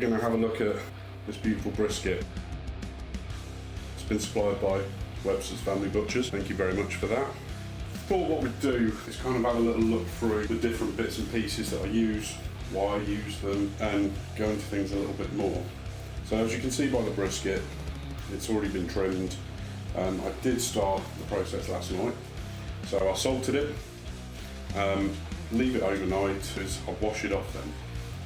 we're going to have a look at this beautiful brisket. It's been supplied by Webster's Family Butchers. Thank you very much for that. Thought what we'd do is kind of have a little look through the different bits and pieces that I use, why I use them, and go into things a little bit more. So as you can see by the brisket, it's already been trimmed. I did start the process last night. So I salted it, leave it overnight, because I'll wash it off then.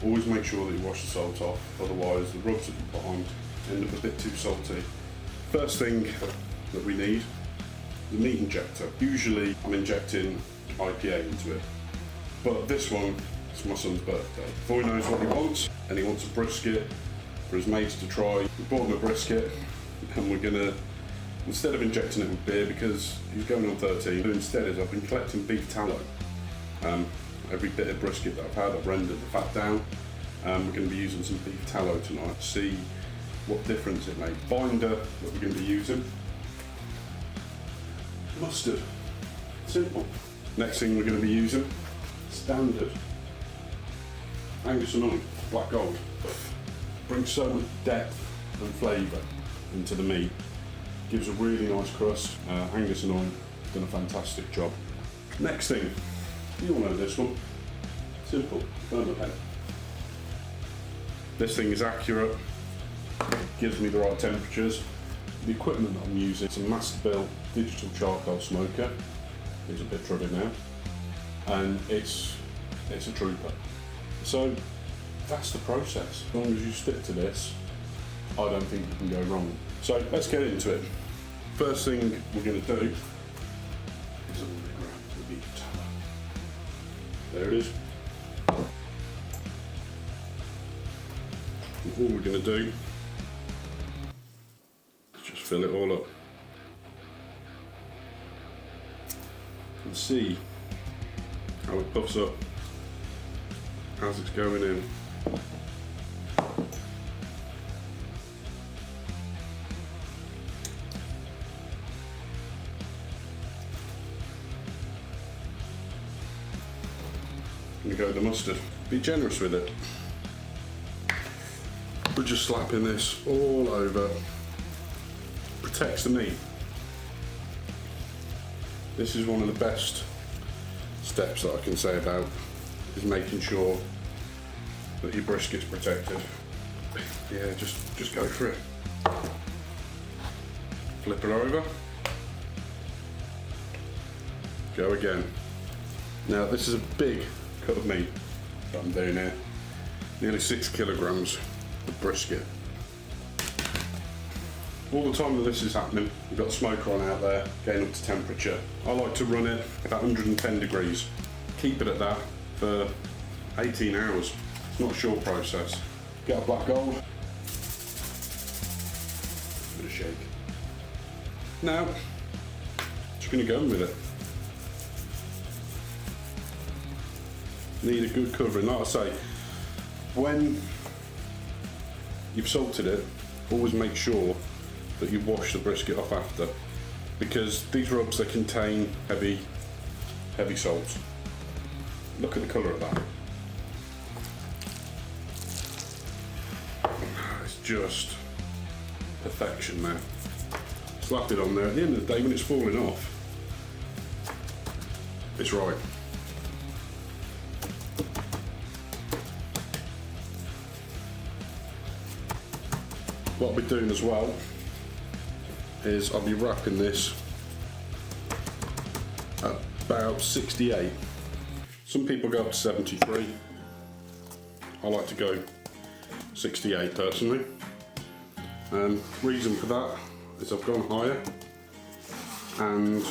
Always make sure that you wash the salt off, otherwise the rubs that you put on end up a bit too salty. First thing that we need, the meat injector. Usually I'm injecting IPA into it, but this one, it's my son's birthday. Boy knows what he wants, and he wants a brisket for his mates to try. We bought him a brisket, and we're gonna, instead of injecting it with beer, because he's going on 13, but instead is I've been collecting beef tallow. Every bit of brisket that I've had, I've rendered the fat down. We're going to be using some beef tallow tonight to see what difference it makes. Binder that we're going to be using. Mustard. Simple. Next thing we're going to be using, standard Angus and onion, black gold. Brings so much depth and flavour into the meat. Gives a really nice crust. Angus and onion done a fantastic job. Next thing, you all know this one. Simple, burn the pen. This thing is accurate, gives me the right temperatures. The equipment that I'm using is a Masterbuilt digital charcoal smoker. It's a bit trubby now, and it's a trooper. So that's the process. As long as you stick to this, I don't think you can go wrong. So let's get into it. First thing we're going to do is I'm going to grab the beef tallow. There it is. And all we're going to do is just fill it all up and see how it puffs up as it's going in. I'm going to go with the mustard. Be generous with it. We're just slapping this all over. Protects the meat. This is one of the best steps that I can say about, is making sure that your brisket's protected. Yeah, just go for it. Flip it over. Go again. Now this is a big cut of meat that I'm doing here. Nearly 6 kilograms of brisket. All the time that this is happening, we've got the smoker on out there, getting up to temperature. I like to run it at 110 degrees. Keep it at that for 18 hours. It's not a short process. Get a black gold. Bit of shake. Now, just going to go in with it. Need a good covering. Like I say, when you've salted it, always make sure that you wash the brisket off after, because these rubs, they contain heavy salts. Look at the colour of that. It's just perfection there. Slap it on there. At the end of the day, when it's falling off, it's right. What I'll be doing as well is I'll be wrapping this at about 68. Some people go up to 73. I like to go 68 personally. Reason for that is I've gone higher and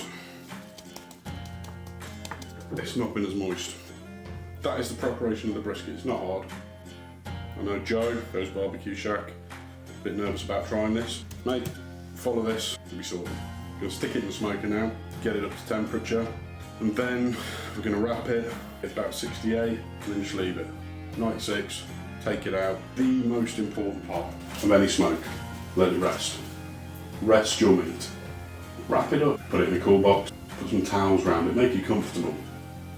it's not been as moist. That is the preparation of the brisket. It's not hard. I know Joe goes barbecue shack. A bit nervous about trying this. Mate, follow this, it'll be sorted. I'm going to stick it in the smoker now, get it up to temperature, and then we're going to wrap it at about 68 and then just leave it. 96, take it out. The most important part of any smoke, let it rest. Rest your meat. Wrap it up, put it in a cool box, put some towels around it, make it comfortable.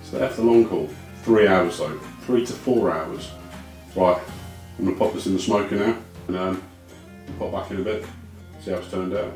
It's there for the long haul. 3 hours though, 3 to 4 hours. Right, I'm going to pop this in the smoker now and pop back in a bit, see how it's turned out.